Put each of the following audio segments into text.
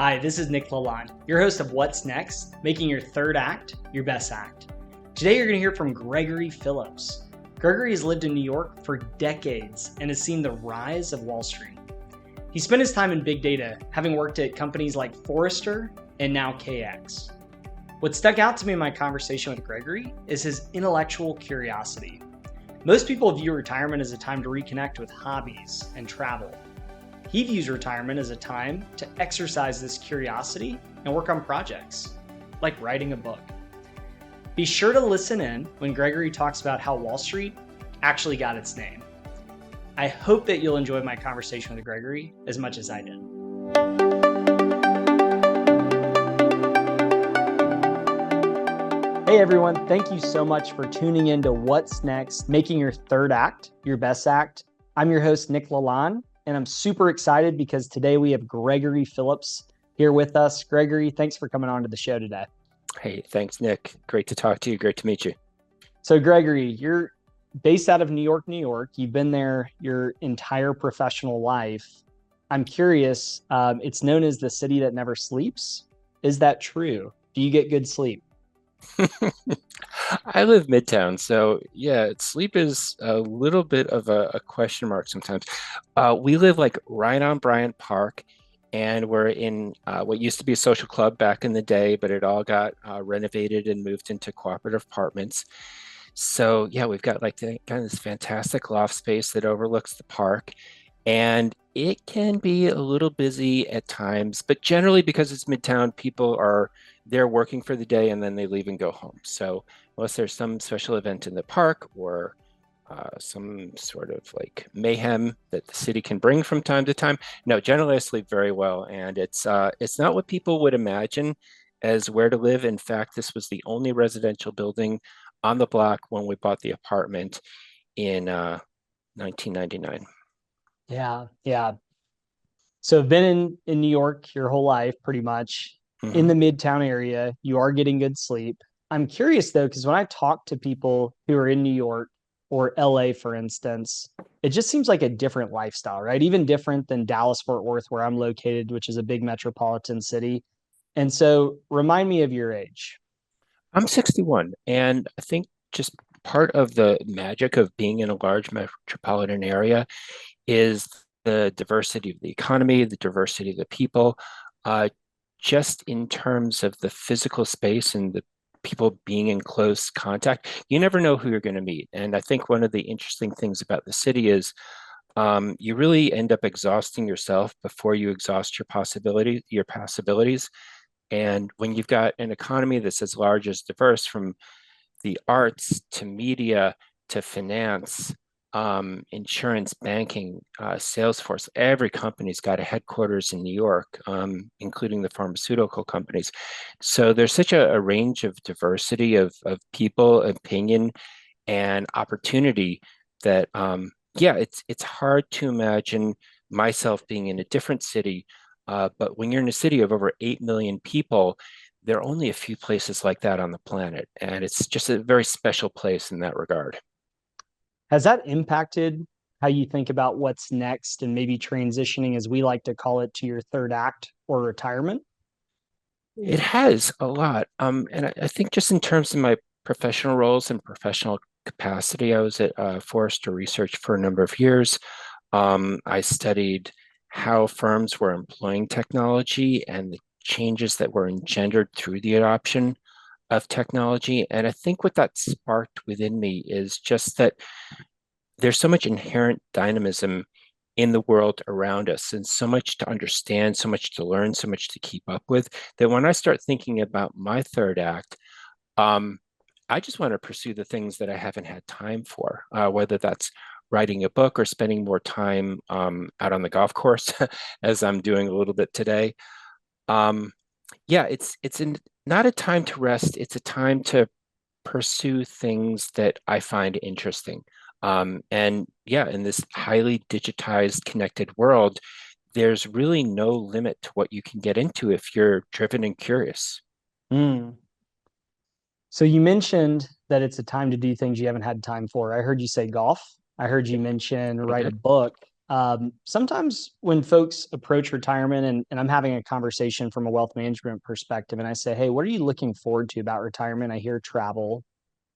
Hi, this is Nick Lalonde, your host of What's Next, making your third act your best act. Today you're going to hear from Gregory Phillips. Gregory has lived in New York for decades and has seen the rise of Wall Street. He spent his time in big data, having worked at companies like Forrester and now KX. What stuck out to me in my conversation with Gregory is his intellectual curiosity. Most people view retirement as a time to reconnect with hobbies and travel. He views retirement as a time to exercise this curiosity and work on projects, like writing a book. Be sure to listen in when Gregory talks about how Wall Street actually got its name. I hope that you'll enjoy my conversation with Gregory as much as I did. Hey everyone, thank you so much for tuning in to What's Next, making your third act your best act. I'm your host, Nick Lalonde, and I'm super excited because today we have Gregory Phillips here with us. Gregory, thanks for coming on to the show today. Hey, thanks, Nick. Great to talk to you. Great to meet you. So Gregory, you're based out of New York, New York. You've been there your entire professional life. I'm curious, it's known as the city that never sleeps. Is that true? Do you get good sleep? I live Midtown, so yeah, sleep is a little bit of a question mark sometimes. We live like right on Bryant Park, and we're in what used to be a social club back in the day, but it all got renovated and moved into cooperative apartments. So yeah, we've got like kind of this fantastic loft space that overlooks the park, and it can be a little busy at times, but generally because it's Midtown, people are there working for the day and then they leave and go home. So unless there's some special event in the park or some sort of like mayhem that the city can bring from time to time, no, generally I sleep very well, and it's not what people would imagine as where to live. In fact, this was the only residential building on the block when we bought the apartment in 1999. Yeah. So I've been in New York your whole life, pretty much in Mhm. the Midtown area. You are getting good sleep. I'm curious though, because when I talk to people who are in New York or LA, for instance, it just seems like a different lifestyle, right? Even different than Dallas, Fort Worth, where I'm located, which is a big metropolitan city. And so remind me of your age. I'm 61, and I think just part of the magic of being in a large metropolitan area is the diversity of the economy, the diversity of the people, uh, just in terms of the physical space and the people being in close contact. You never know who you're going to meet. And I think one of the interesting things about the city is you really end up exhausting yourself before you exhaust your possibilities. And when you've got an economy that's as large as diverse, from the arts to media to finance, insurance, banking, Salesforce, every company's got a headquarters in New York, including the pharmaceutical companies. So there's such a range of diversity of people, opinion, and opportunity that, yeah, it's hard to imagine myself being in a different city. But when you're in a city of over 8 million people, there are only a few places like that on the planet. And it's just a very special place in that regard. Has that impacted how you think about what's next and maybe transitioning, as we like to call it, to your third act or retirement? It has a lot. And I think just in terms of my professional roles and professional capacity, I was at Forrester Research for a number of years. I studied how firms were employing technology and the changes that were engendered through the adoption of technology. And I think what that sparked within me is just that there's so much inherent dynamism in the world around us, and so much to understand, so much to learn, so much to keep up with, that when I start thinking about my third act, um, I just want to pursue the things that I haven't had time for, whether that's writing a book or spending more time out on the golf course, as I'm doing a little bit today. Um, yeah, not a time to rest. It's a time to pursue things that I find interesting. And yeah, in this highly digitized, connected world, there's really no limit to what you can get into if you're driven and curious. Mm. So you mentioned that it's a time to do things you haven't had time for. I heard you say golf. I heard you mention I write a did. book. Sometimes when folks approach retirement and I'm having a conversation from a wealth management perspective, and I say, hey, what are you looking forward to about retirement? I hear travel,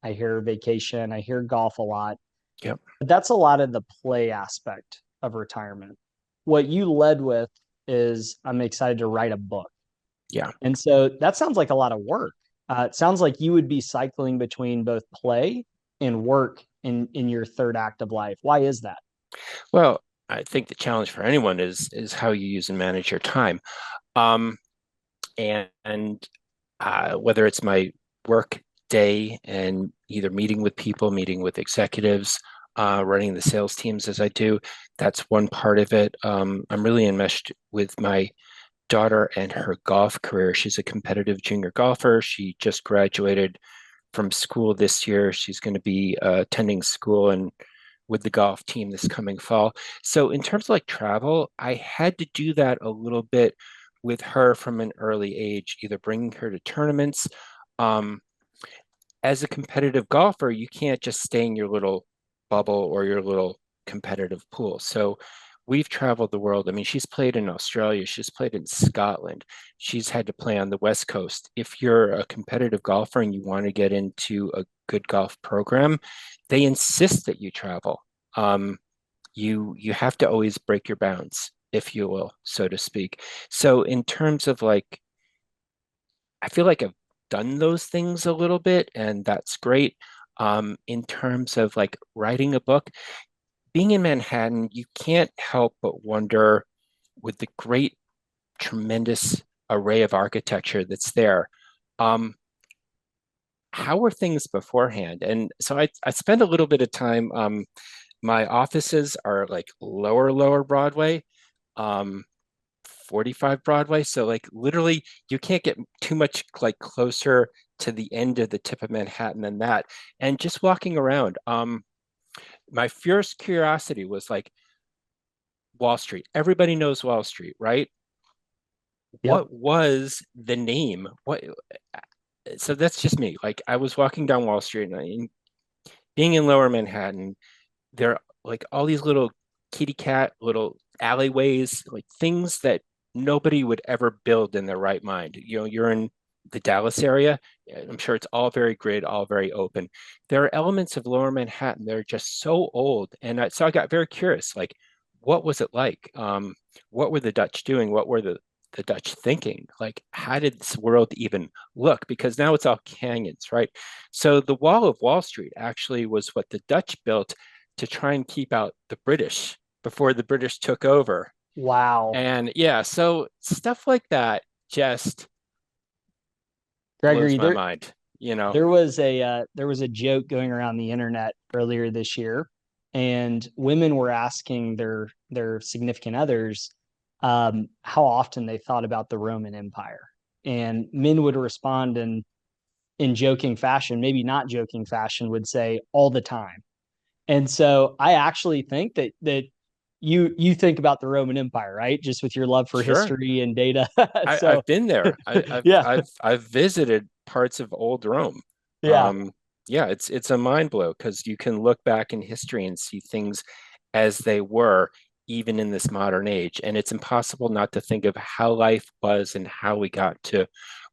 I hear vacation, I hear golf a lot. Yep. But that's a lot of the play aspect of retirement. What you led with is I'm excited to write a book. Yeah. And so that sounds like a lot of work. It sounds like you would be cycling between both play and work in your third act of life. Why is that? Well, I think the challenge for anyone is how you use and manage your time. Um, and whether it's my work day and either meeting with people, meeting with executives, running the sales teams as I do, that's one part of it. I'm really enmeshed with my daughter and her golf career. She's a competitive junior golfer. She just graduated from school this year. She's going to be attending school and with the golf team this coming fall. So in terms of like travel, I had to do that a little bit with her from an early age, either bringing her to tournaments. Um, as a competitive golfer, you can't just stay in your little bubble or your little competitive pool. So we've traveled the world. I mean, she's played in Australia, she's played in Scotland, she's had to play on the West Coast. If you're a competitive golfer and you want to get into a good golf program, they insist that you travel. Um, you have to always break your bounds, if you will, so to speak. So in terms of like, I feel like I've done those things a little bit, and that's great. In terms of like writing a book, being in Manhattan, you can't help but wonder with the great, tremendous array of architecture that's there. Um, how were things beforehand? And so I spent a little bit of time. My offices are like lower Broadway. Um, 45 Broadway. So like literally you can't get too much like closer to the end of the tip of Manhattan than that. And just walking around, my first curiosity was like Wall Street. Everybody knows Wall Street, right? Yep. What was the name? What so that's just me. Like I was walking down Wall Street and being in lower Manhattan, there are like all these little kitty cat little alleyways, like things that nobody would ever build in their right mind. You know, you're in the Dallas area. I'm sure it's all very grid, all very open. There are elements of Lower Manhattan that are just so old, and so I got very curious. Like, what was it like? What were the Dutch doing? What were the Dutch thinking? Like, how did this world even look? Because now it's all canyons, right? So the Wall of Wall Street actually was what the Dutch built to try and keep out the British before the British took over. Wow. And yeah, so stuff like that just blows Gregory, my there mind, you know? there was a joke going around the internet earlier this year, and women were asking their significant others how often they thought about the Roman Empire, and men would respond in joking fashion, maybe not joking fashion, would say all the time. And so I actually think that you think about the Roman Empire, right? Just with your love for Sure. history and data. So I've been there. I've yeah, I've visited parts of old Rome. yeah, Um, yeah, it's a mind blow because you can look back in history and see things as they were even in this modern age, and it's impossible not to think of how life was and how we got to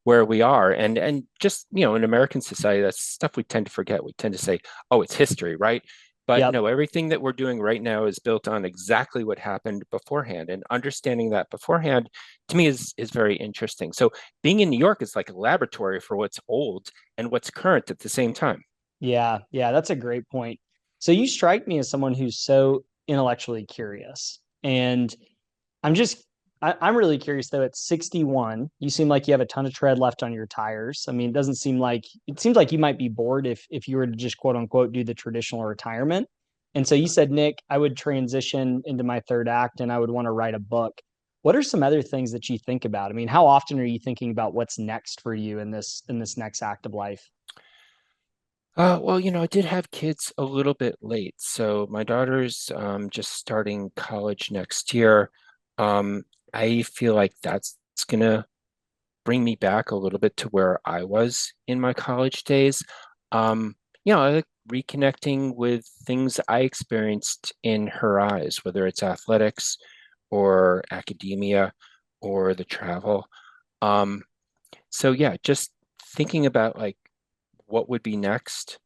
where we are. And just in American society, that's stuff we tend to forget. We tend to say, "Oh, it's history," right? But yep. no, everything that we're doing right now is built on exactly what happened beforehand, and understanding that beforehand to me is very interesting. So being in New York is like a laboratory for what's old and what's current at the same time. Yeah, yeah, that's a great point. So you strike me as someone who's so intellectually curious. And I'm just I'm really curious though, at 61, you seem like you have a ton of tread left on your tires. I mean, it seems like you might be bored if you were to just quote unquote do the traditional retirement. And so you said, Nick, I would transition into my third act and I would want to write a book. What are some other things that you think about? I mean, how often are you thinking about what's next for you in this next act of life? Well, I did have kids a little bit late. So my daughter's just starting college next year. Um, I feel like that's gonna bring me back a little bit to where I was in my college days. Um, I like reconnecting with things I experienced in her eyes, whether it's athletics or academia or the travel. Um, so yeah, just thinking about like what would be next.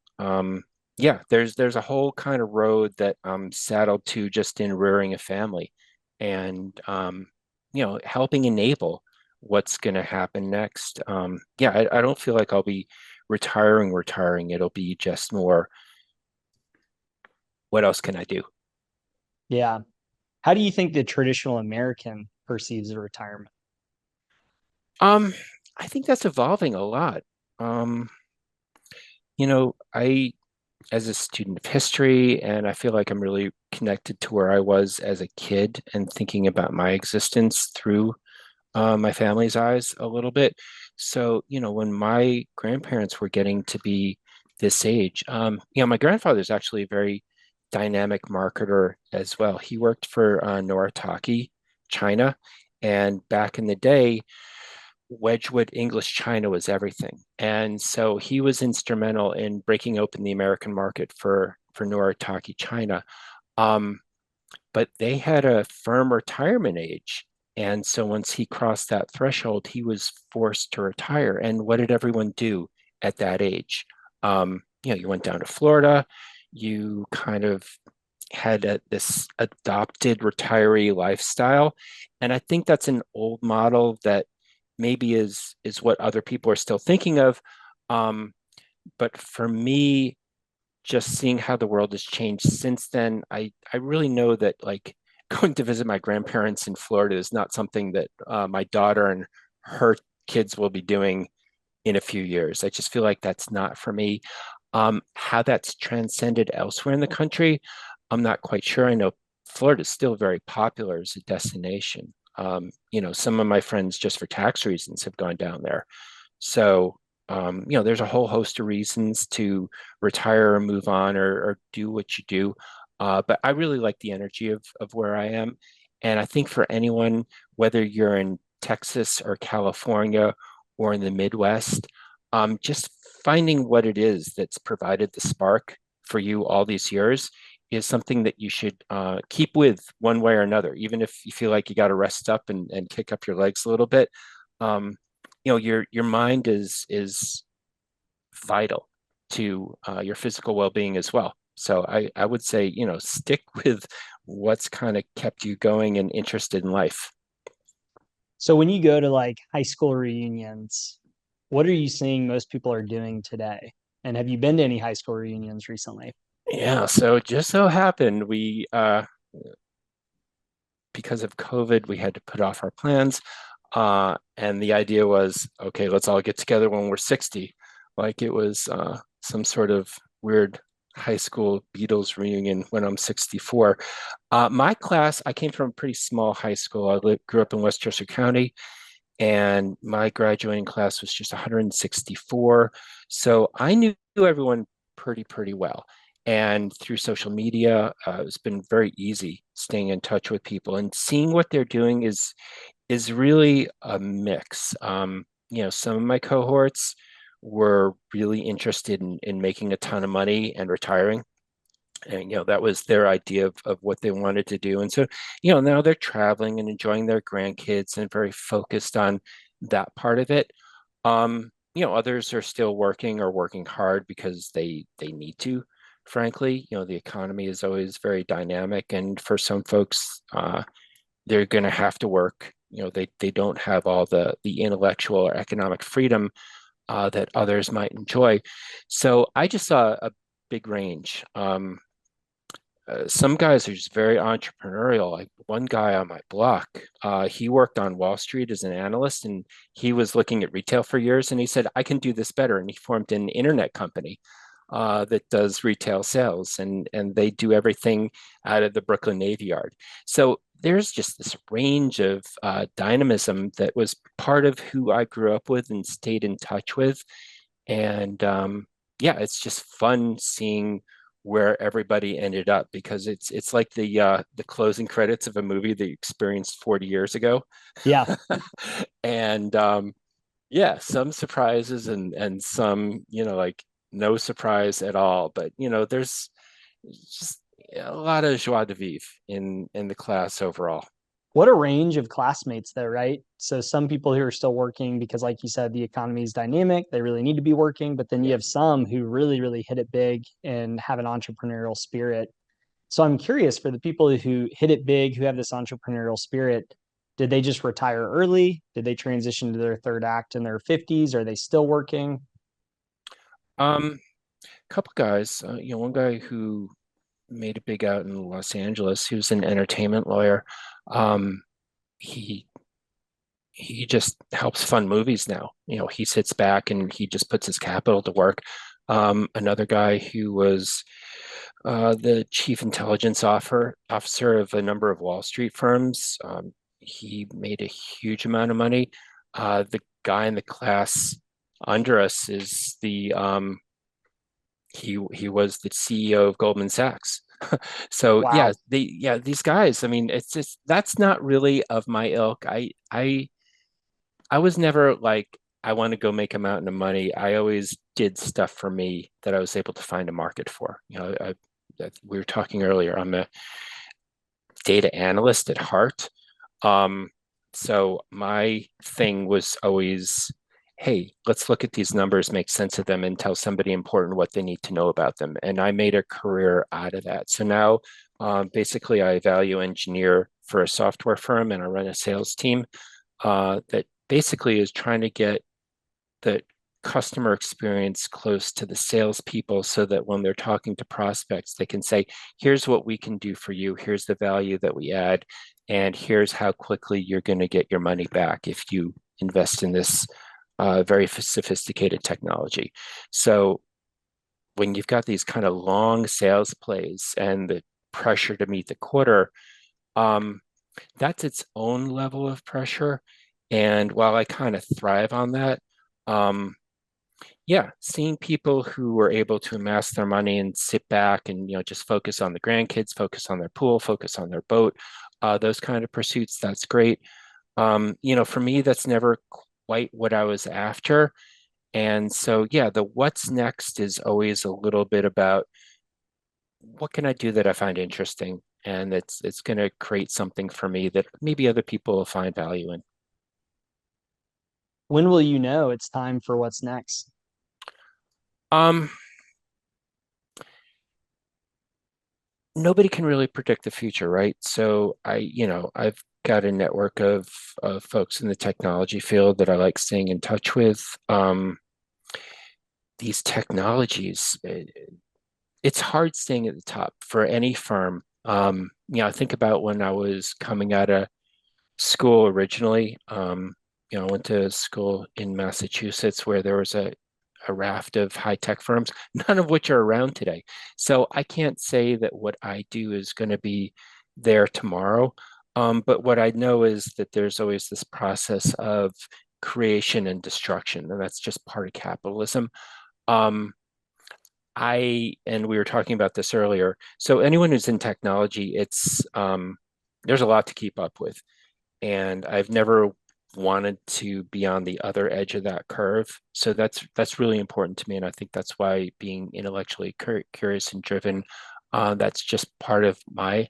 Yeah, there's a whole kind of road that I'm saddled to just in rearing a family and helping enable what's going to happen next. Yeah, I don't feel like I'll be retiring. It'll be just more, what else can I do? Yeah. How do you think the traditional American perceives retirement? Um, I think that's evolving a lot. Um, I as a student of history, and I feel like I'm really connected to where I was as a kid and thinking about my existence through my family's eyes a little bit. So, when my grandparents were getting to be this age, my grandfather's actually a very dynamic marketer as well. He worked for Noritake, China, and back in the day, Wedgwood English China was everything. And so he was instrumental in breaking open the American market for Noritake China. Um, but they had a firm retirement age. And so once he crossed that threshold, he was forced to retire. And what did everyone do at that age? You went down to Florida, you kind of had this adopted retiree lifestyle. And I think that's an old model that maybe is what other people are still thinking of. Um, but for me, just seeing how the world has changed since then, I really know that like going to visit my grandparents in Florida is not something that my daughter and her kids will be doing in a few years. I just feel like that's not for me. How that's transcended elsewhere in the country, I'm not quite sure. I know Florida is still very popular as a destination. Some of my friends, just for tax reasons, have gone down there. So, there's a whole host of reasons to retire or move on or do what you do. But I really like the energy of where I am. And I think for anyone, whether you're in Texas or California or in the Midwest, just finding what it is that's provided the spark for you all these years is something that you should keep with one way or another, even if you feel like you got to rest up and kick up your legs a little bit. Um, your mind is vital to your physical well-being as well. So I would say, stick with what's kind of kept you going and interested in life. So when you go to like high school reunions, what are you seeing most people are doing today? And have you been to any high school reunions recently? Yeah, so it just so happened we because of COVID, we had to put off our plans. And the idea was, okay, let's all get together when we're 60. Like it was some sort of weird high school Beatles reunion when I'm 64. My class, I came from a pretty small high school. Grew up in Westchester County, and my graduating class was just 164. So I knew everyone pretty well. And through social media, it's been very easy staying in touch with people and seeing what they're doing is really a mix. Some of my cohorts were really interested in making a ton of money and retiring. And that was their idea of what they wanted to do. And so, now they're traveling and enjoying their grandkids and very focused on that part of it. Others are still working or working hard because they need to. Frankly, the economy is always very dynamic, and for some folks, they're going to have to work. They don't have all the intellectual or economic freedom that others might enjoy. So I just saw a big range. Some guys are just very entrepreneurial. Like one guy on my block, he worked on Wall Street as an analyst, and he was looking at retail for years. And he said, "I can do this better." And he formed an internet company that does retail sales, and they do everything out of the Brooklyn Navy Yard. So there's just this range of dynamism that was part of who I grew up with and stayed in touch with. And yeah, it's just fun seeing where everybody ended up because it's like the closing credits of a movie that you experienced 40 years ago. Yeah. And yeah, some surprises and some, like no surprise at all. But there's just a lot of joie de vivre in the class overall. What a range of classmates, though, right? So some people who are still working because, like you said, the economy is dynamic, they really need to be working. But then you Yeah. have some who really, really hit it big and have an entrepreneurial spirit. So I'm curious, for the people who hit it big, who have this entrepreneurial spirit, did they just retire early? Did they transition to their third act in their 50s? Are they still working? Um, Couple guys, one guy who made it big out in Los Angeles, he was an entertainment lawyer. Um, he he just helps fund movies now. He sits back and he just puts his capital to work. Another guy who was the chief intelligence officer of a number of Wall Street firms. He made a huge amount of money. The guy in the class under us is he was the CEO of Goldman Sachs. So Wow. these guys. I mean, it's just that's not really of my ilk. I was never like, I want to go make a mountain of money. I always did stuff for me that I was able to find a market for. We were talking earlier, I'm a data analyst at heart. Um, so my thing was always, hey, let's look at these numbers, make sense of them, and tell somebody important what they need to know about them. And I made a career out of that. So now, basically, I value engineer for a software firm, and I run a sales team that basically is trying to get the customer experience close to the salespeople so that when they're talking to prospects, they can say, here's what we can do for you, here's the value that we add, and here's how quickly you're going to get your money back if you invest in this very sophisticated technology. So when you've got these kind of long sales plays and the pressure to meet the quarter, um, that's its own level of pressure. And while I kind of thrive on that, um, yeah, seeing people who were able to amass their money and sit back and just focus on the grandkids, focus on their pool, focus on their boat, those kind of pursuits, that's great. For me, that's never quite what I was after. And so, yeah, the what's next is always a little bit about what can I do that I find interesting, and it's going to create something for me that maybe other people will find value in. When will you know it's time for what's next? Um, Nobody can really predict the future, right? So I've got a network of folks in the technology field that I like staying in touch with. These technologies, it's hard staying at the top for any firm. I think about when I was coming out of school originally. I went to school in Massachusetts where there was a raft of high tech firms, none of which are around today. So I can't say that what I do is going to be there tomorrow. But what I know is that there's always this process of creation and destruction, and that's just part of capitalism. Um, and we were talking about this earlier. So anyone who's in technology, there's a lot to keep up with, and I've never wanted to be on the other edge of that curve. So that's really important to me, and I think that's why being intellectually curious and driven, that's just part of my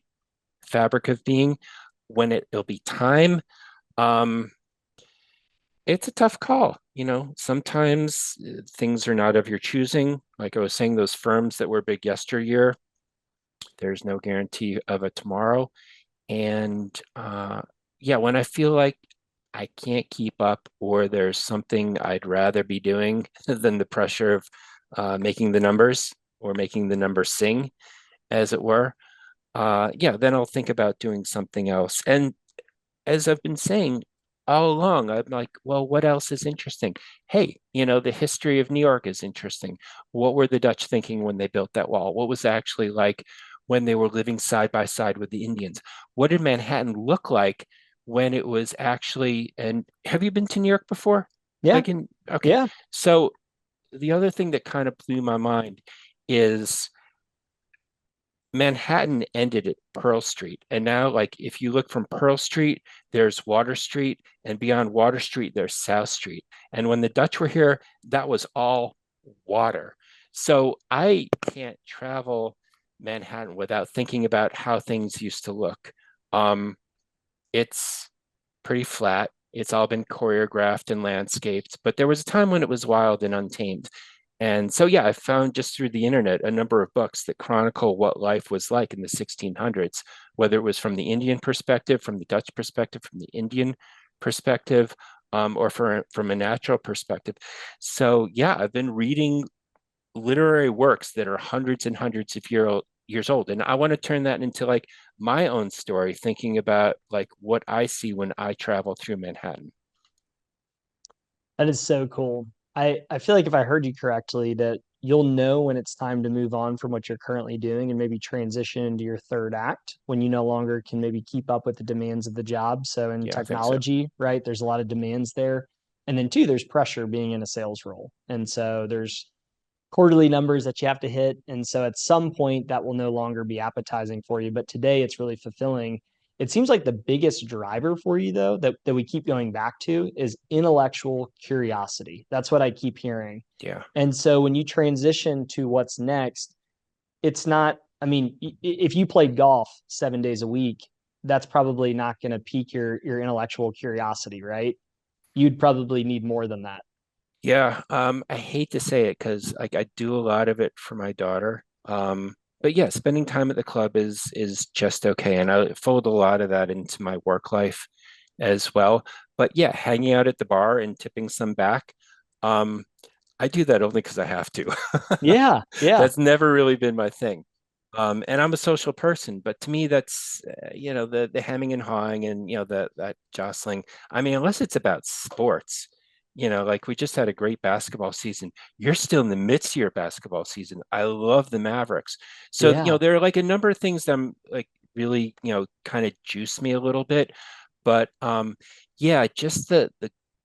fabric of being. When it'll be time, um, it's a tough call. Sometimes things are not of your choosing. Like I was saying, those firms that were big yesteryear, there's no guarantee of a tomorrow. And yeah, when I feel like I can't keep up or there's something I'd rather be doing than the pressure of making the numbers or making the numbers sing, as it were, yeah, then I'll think about doing something else. And as I've been saying all along, I'm like, well, what else is interesting? Hey, the history of New York is interesting. What were the Dutch thinking when they built that wall? What was it actually like when they were living side by side with the Indians? What did Manhattan look like when it was actually, and have you been to New York before? Yeah. Okay. Yeah. So the other thing that kind of blew my mind is Manhattan ended at Pearl Street. And now, like, if you look from Pearl Street, there's Water Street, and beyond Water Street, there's South Street. And when the Dutch were here, that was all water. So I can't travel Manhattan without thinking about how things used to look. Um, it's pretty flat. It's all been choreographed and landscaped, but there was a time when it was wild and untamed. And so, yeah, I found just through the internet a number of books that chronicle what life was like in the 1600s, whether it was from the Indian perspective, from the Dutch perspective, from the Indian perspective, or from a natural perspective. So, yeah, I've been reading literary works that are hundreds and hundreds of years old. And I want to turn that into like my own story, thinking about like what I see when I travel through Manhattan. That is so cool. I feel like if I heard you correctly, that you'll know when it's time to move on from what you're currently doing and maybe transition into your third act when you no longer can maybe keep up with the demands of the job. So in Yeah, I think so. technology, right, there's a lot of demands there. And then two, there's pressure being in a sales role. And so there's quarterly numbers that you have to hit. And so at some point that will no longer be appetizing for you. But today it's really fulfilling. It seems like the biggest driver for you, though, that we keep going back to is intellectual curiosity. That's what I keep hearing. Yeah. And so when you transition to what's next, it's not, I mean, if you played golf 7 days a week, that's probably not going to pique your intellectual curiosity, right? You'd probably need more than that. Yeah, I hate to say it because like I do a lot of it for my daughter. But yeah, spending time at the club is just okay. And I fold a lot of that into my work life as well. But yeah, hanging out at the bar and tipping some back. Um, I do that only because I have to. Yeah, yeah, That's never really been my thing. And I'm a social person, but to me, that's the hemming and hawing and that jostling. I mean, unless it's about sports, like we just had a great basketball season. You're still in the midst of your basketball season. I love the Mavericks. So, yeah. there are like a number of things that I'm like really, kind of juice me a little bit. But yeah, just the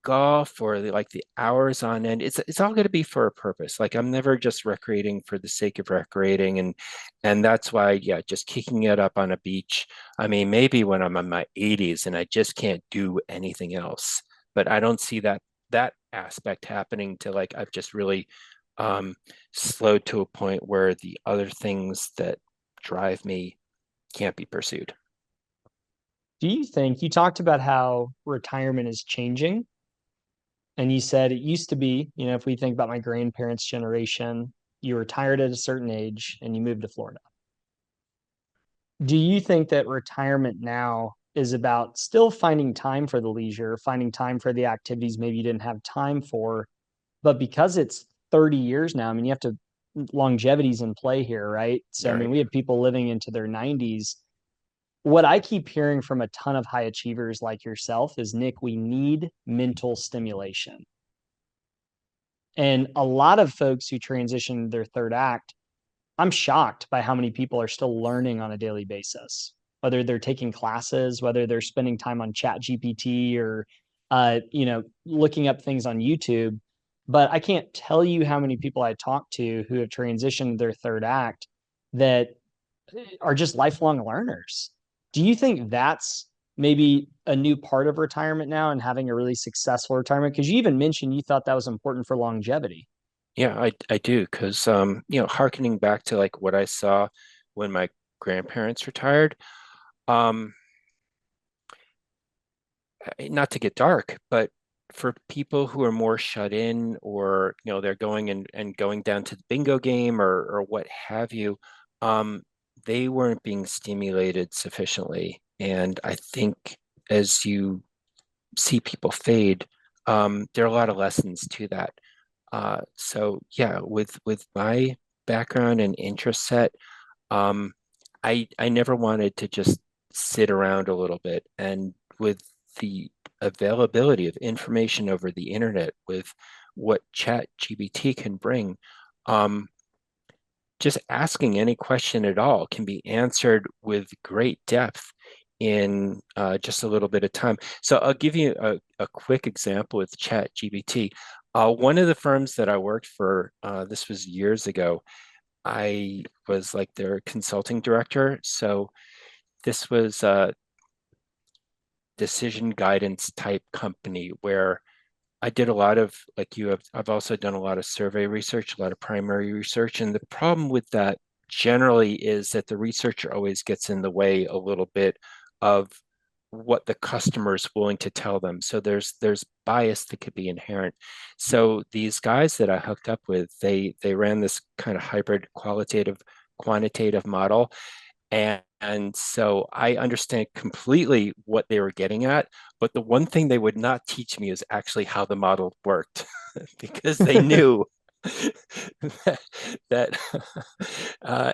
golf or like the hours on end, it's all going to be for a purpose. Like I'm never just recreating for the sake of recreating, and that's why, yeah, just kicking it up on a beach. I mean, maybe when I'm in my 80s and I just can't do anything else, but I don't see that aspect happening to like I've just really um slowed to a point where the other things that drive me can't be pursued. Do you think you talked about how retirement is changing? And you said it used to be, if we think about my grandparents' generation, you retired at a certain age and you moved to Florida. Do you think that retirement now is about still finding time for the leisure, finding time for the activities maybe you didn't have time for, but because it's 30 years now, I mean, you have to, longevity's in play here, right? So, I mean, Right. we have people living into their 90s. What I keep hearing from a ton of high achievers like yourself is, Nick, we need mental stimulation. And a lot of folks who transition their third act, I'm shocked by how many people are still learning on a daily basis, whether they're taking classes, whether they're spending time on Chat GPT or, looking up things on YouTube. But I can't tell you how many people I talk to who have transitioned their third act that are just lifelong learners. Do you think that's maybe a new part of retirement now and having a really successful retirement? Because you even mentioned you thought that was important for longevity. Yeah, I do because hearkening back to like what I saw when my grandparents retired, um, not to get dark, but for people who are more shut in or they're going and going down to the bingo game or what have you, um, they weren't being stimulated sufficiently. And I think as you see people fade, there are a lot of lessons to that. So yeah, with my background and interest set, um, I never wanted to just sit around a little bit. And with the availability of information over the internet, with what Chat GBT can bring, um, just asking any question at all can be answered with great depth in just a little bit of time. So I'll give you a quick example with Chat GBT. One of the firms that I worked for, this was years ago, I was like their consulting director. So this was a decision guidance type company where I did a lot of, like you have, I've also done a lot of survey research, a lot of primary research. And the problem with that generally is that the researcher always gets in the way a little bit of what the customer is willing to tell them. So there's bias that could be inherent. So these guys that I hooked up with, they ran this kind of hybrid qualitative quantitative model, and so I understand completely what they were getting at, but the one thing they would not teach me is actually how the model worked, because they knew that, that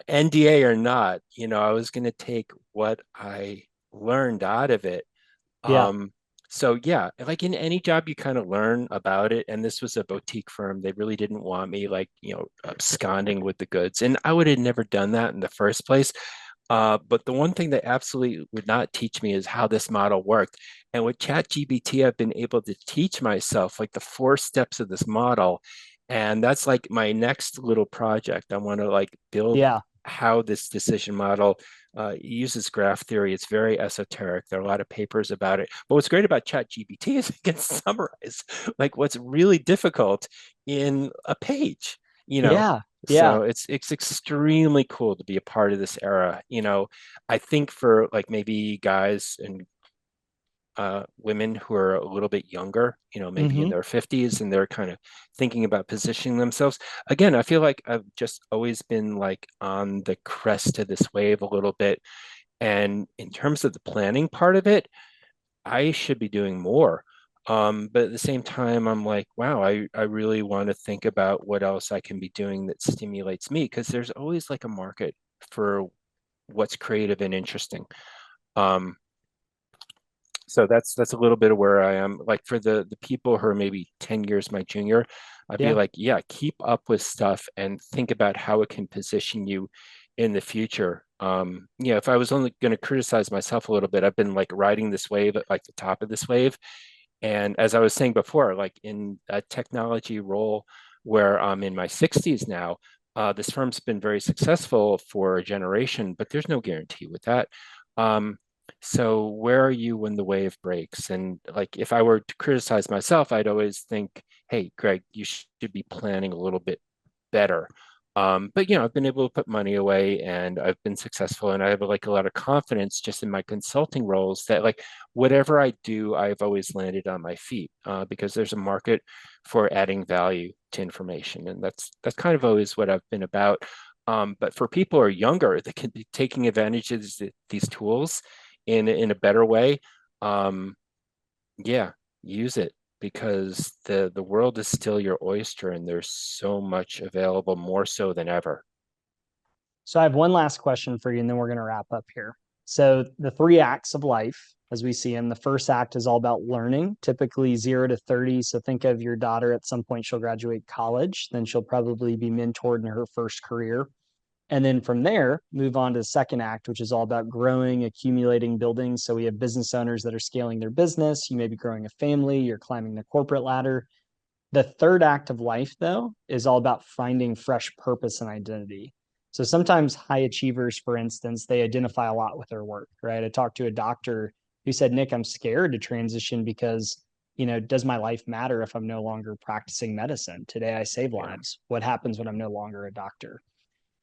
NDA or not, I was going to take what I learned out of it. Yeah. So yeah, like in any job, you kind of learn about it. And this was a boutique firm. They really didn't want me like, absconding with the goods. And I would have never done that in the first place. But the one thing that absolutely would not teach me is how this model worked. And with ChatGPT, I've been able to teach myself like the 4 steps of this model. And that's like my next little project. I want to like build Yeah. how this decision model uses graph theory. It's very esoteric. There are a lot of papers about it. But what's great about ChatGPT is it can summarize like what's really difficult in a page, you know. Yeah. Yeah. So it's extremely cool to be a part of this era. I think for like maybe guys and women who are a little bit younger, maybe in Hmm. their 50s, and they're kind of thinking about positioning themselves. Again, I feel like I've just always been like on the crest of this wave a little bit. And in terms of the planning part of it, I should be doing more. But at the same time, I'm like, wow, I really want to think about what else I can be doing that stimulates me, because there's always like a market for what's creative and interesting. Um, so that's a little bit of where I am. Like for the people who are maybe 10 years my junior, I'd be Yeah. like, yeah, keep up with stuff and think about how it can position you in the future. If I was only going to criticize myself a little bit, I've been like riding this wave at like the top of this wave. And as I was saying before, like in a technology role where I'm in my 60s now, this firm's been very successful for a generation, but there's no guarantee with that. Um, so where are you when the wave breaks? And like if I were to criticize myself, I'd always think, hey, Greg, you should be planning a little bit better. But I've been able to put money away and I've been successful, and I have like a lot of confidence just in my consulting roles that like whatever I do, I've always landed on my feet, because there's a market for adding value to information, and that's kind of always what I've been about. But for people who are younger that can be taking advantage of these tools in a better way, um, yeah, use it, because the world is still your oyster, and there's so much available, more so than ever. So I have one last question for you, and then we're going to wrap up here. So the three acts of life, as we see them, the first act is all about learning, typically 0 to 30. So think of your daughter at some point, she'll graduate college, then she'll probably be mentored in her first career. And then from there, move on to the second act, which is all about growing, accumulating, building. So we have business owners that are scaling their business. You may be growing a family, you're climbing the corporate ladder. The third act of life, though, is all about finding fresh purpose and identity. So sometimes high achievers, for instance, they identify a lot with their work, right? I talked to a doctor who said, Nick, I'm scared to transition because, does my life matter if I'm no longer practicing medicine? Today I save Yeah. lives. What happens when I'm no longer a doctor?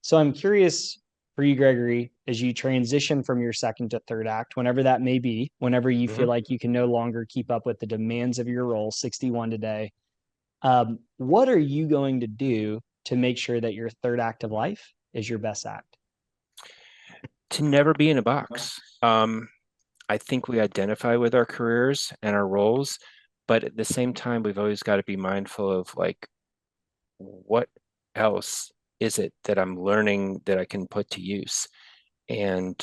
So I'm curious for you, Gregory, as you transition from your second to third act, whenever that may be, whenever you feel Mhm. like you can no longer keep up with the demands of your role, 61 today, what are you going to do to make sure that your third act of life is your best act? To never be in a box. I think we identify with our careers and our roles, but at the same time, we've always got to be mindful of like, what else is it that I'm learning that I can put to use? And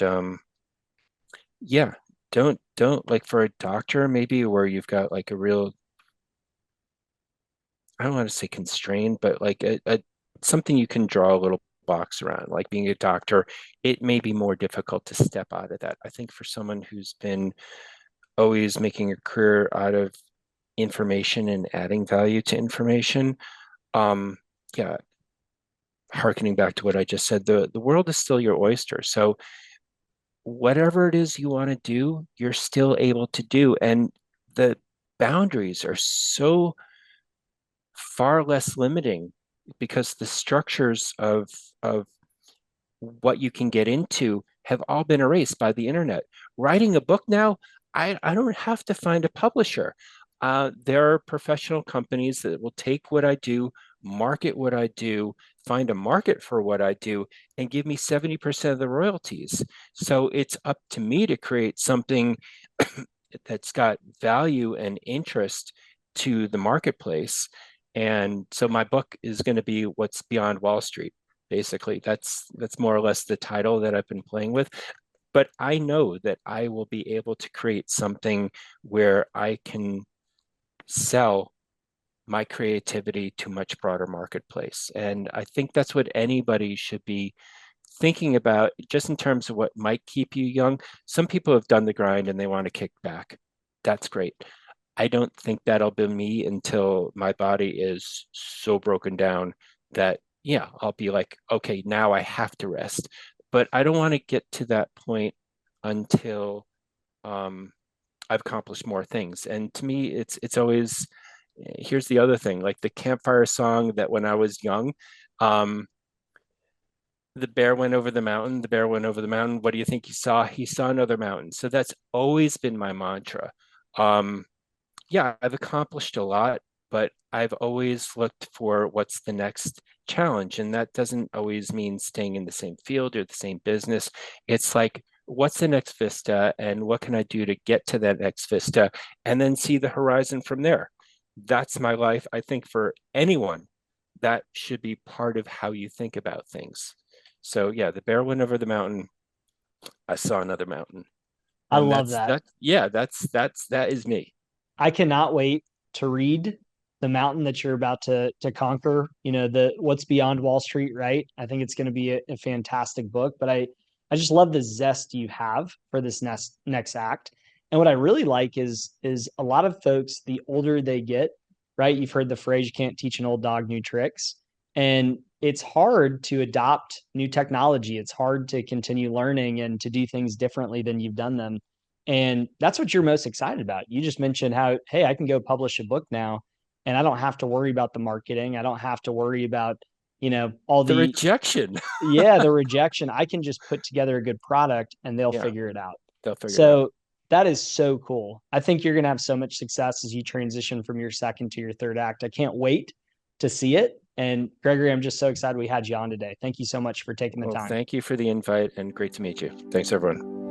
yeah, don't like for a doctor, maybe where you've got like a real, I don't want to say constrained, but like a something you can draw a little box around, like being a doctor, it may be more difficult to step out of that. I think for someone who's been always making a career out of information and adding value to information, um, yeah, harkening back to what I just said, the world is still your oyster. So whatever it is you want to do, you're still able to do. And the boundaries are so far less limiting because the structures of what you can get into have all been erased by the internet. Writing a book now, I don't have to find a publisher. There are professional companies that will take what I do, market what I do, find a market for what I do, and give me 70% of the royalties. So it's up to me to create something that's got value and interest to the marketplace. And so my book is going to be What's Beyond Wall Street. Basically, that's more or less the title that I've been playing with. But I know that I will be able to create something where I can sell my creativity to a much broader marketplace. And I think that's what anybody should be thinking about, just in terms of what might keep you young. Some people have done the grind and they want to kick back. That's great. I don't think that'll be me until my body is so broken down that, yeah, I'll be like, okay, now I have to rest. But I don't want to get to that point until I've accomplished more things. And to me, it's always, here's the other thing, like the campfire song that when I was young, um, the bear went over the mountain, the bear went over the mountain. What do you think he saw? He saw another mountain. So that's always been my mantra. Um, yeah, I've accomplished a lot, but I've always looked for what's the next challenge. And that doesn't always mean staying in the same field or the same business. It's like, what's the next vista and what can I do to get to that next vista and then see the horizon from there? That's my life. I think for anyone, that should be part of how you think about things. So yeah, the bear went over the mountain. I saw another mountain. I And love that's that. that. Yeah, that is me. I cannot wait to read the mountain that you're about to conquer. You know, the what's beyond Wall Street, right? I think it's going to be a fantastic book. But I just love the zest you have for this next act. And what I really like is a lot of folks, the older they get, right? You've heard the phrase, you can't teach an old dog new tricks. And it's hard to adopt new technology. It's hard to continue learning and to do things differently than you've done them. And that's what you're most excited about. You just mentioned how, hey, I can go publish a book now and I don't have to worry about the marketing. I don't have to worry about, all The the, rejection. yeah, the rejection. I can just put together a good product and they'll Yeah, figure it out. they'll figure it out. So that is so cool. I think you're going to have so much success as you transition from your second to your third act. I can't wait to see it. And Gregory, I'm just so excited we had you on today. Thank you so much for taking the Well, time. thank you for the invite and great to meet you. Thanks, everyone.